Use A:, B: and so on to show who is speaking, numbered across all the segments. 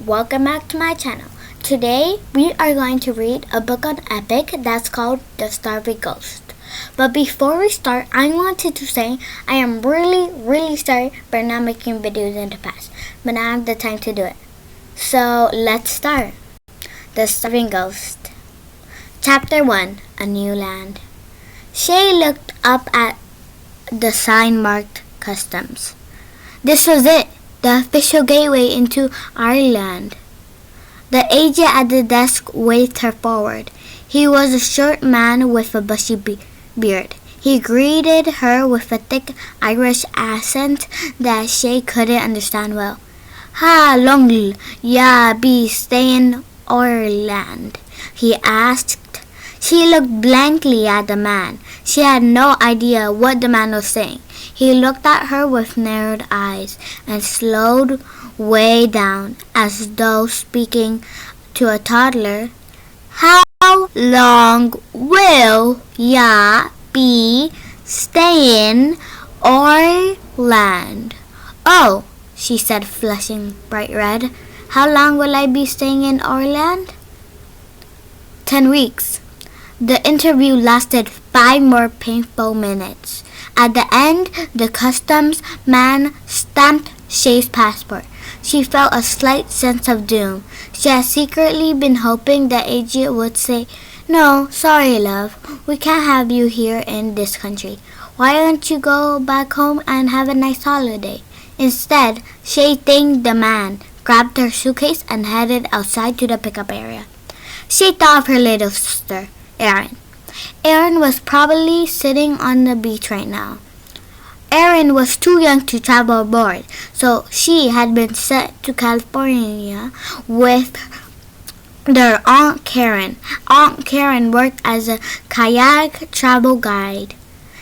A: welcome back to my channel. Today we are going to read a book on epic that's called The Starry Ghost. But before we start, I wanted to say I am really sorry for not making videos in the past, but I have the time to do it. So let's start. The Starving Ghost. Chapter 1, A New Land. Shay looked up at the sign marked Customs. This was it, the official gateway into Ireland. The agent at the desk waved her forward. He was a short man with a bushy beard. He greeted her with a thick Irish accent that Shay couldn't understand well. "How long ya be stayin' Ireland?" he asked. She looked blankly at the man. She had no idea what the man was saying. He looked at her with narrowed eyes and slowed way down as though speaking to a toddler. "How long will ya be staying Ireland?" "Oh," she said, flushing bright red. "How long will I be staying in Ireland?" 10 weeks. The interview lasted 5 more painful minutes. At the end, the customs man stamped Shay's passport. She felt a slight sense of doom. She had secretly been hoping the agent would say, "No, sorry, love. We can't have you here in this country. Why don't you go back home and have a nice holiday?" Instead, Shay thanked the man, grabbed her suitcase, and headed outside to the pickup area. Shay thought of her little sister, Erin. Erin was probably sitting on the beach right now. Erin was too young to travel abroad, so she had been sent to California with their Aunt Karen. Aunt Karen worked as a kayak travel guide.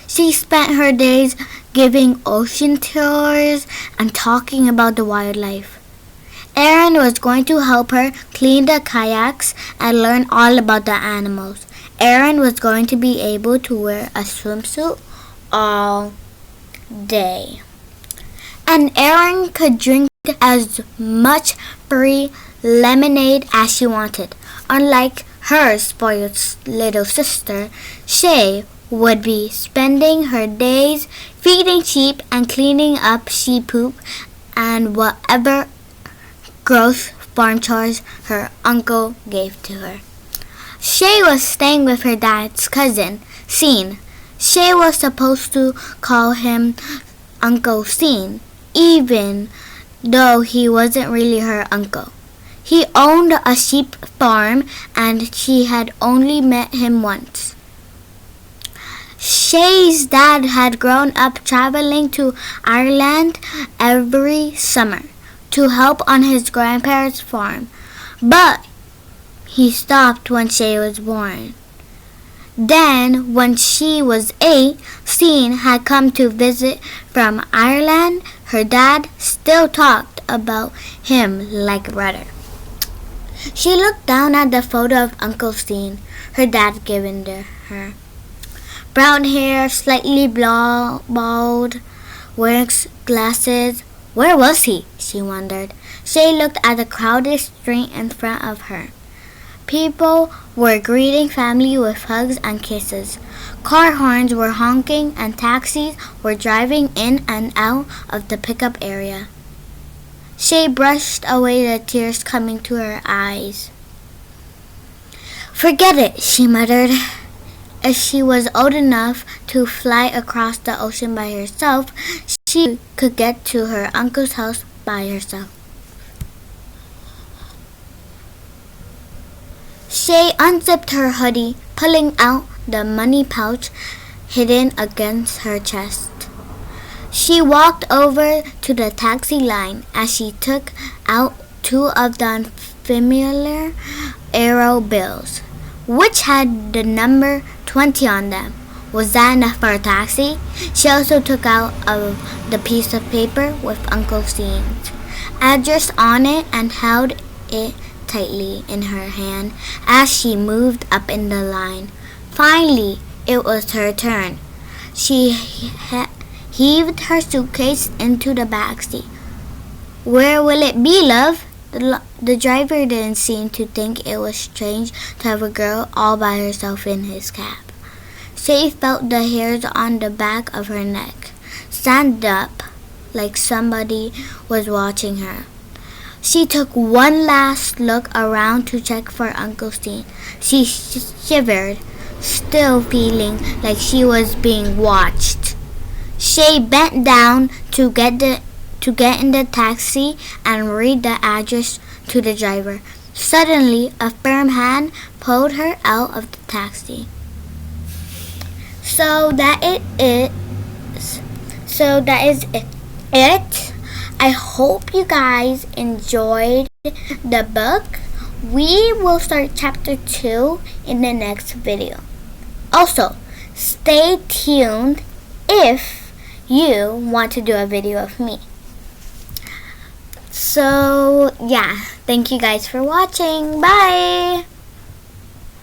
A: She spent her days giving ocean tours and talking about the wildlife. Erin was going to help her clean the kayaks and learn all about the animals. Erin was going to be able to wear a swimsuit all day. And Erin could drink as much free lemonade as she wanted. Unlike her spoiled little sister, Shay would be spending her days feeding sheep and cleaning up sheep poop and whatever gross farm chores her uncle gave to her. Shay was staying with her dad's cousin, Sean. Shay was supposed to call him Uncle Sean, even though he wasn't really her uncle. He owned a sheep farm and she had only met him once. Shay's dad had grown up traveling to Ireland every summer to help on his grandparents' farm, but he stopped when Shay was born. Then, when she was 8, Sean had come to visit from Ireland. Her dad still talked about him like a brother. She looked down at the photo of Uncle Sean her dad given to her. Brown hair, slightly bald, wearing glasses. Where was he? She wondered. Shay looked at the crowded street in front of her. People were greeting family with hugs and kisses. Car horns were honking and taxis were driving in and out of the pickup area. Shay brushed away the tears coming to her eyes. "Forget it," she muttered. If she was old enough to fly across the ocean by herself, she could get to her uncle's house by herself. Shay unzipped her hoodie, pulling out the money pouch hidden against her chest. She walked over to the taxi line as she took out 2 of the unfamiliar euro bills, which had the number 20 on them. Was that enough for a taxi? She also took out the piece of paper with Uncle Sean's address on it and held it tightly in her hand as she moved up in the line. Finally, it was her turn. She heaved her suitcase into the backseat. "Where will it be, love?" The driver didn't seem to think it was strange to have a girl all by herself in his cab. She felt the hairs on the back of her neck stand up like somebody was watching her. She took one last look around to check for Uncle Steen. She shivered, still feeling like she was being watched. She bent down to get in the taxi and read the address to the driver. Suddenly, a firm hand pulled her out of the taxi. So that is it. I hope you guys enjoyed the book. We will start chapter 2 in the next video. Also, stay tuned if you want to do a video of me. So, yeah. Thank you guys for watching. Bye!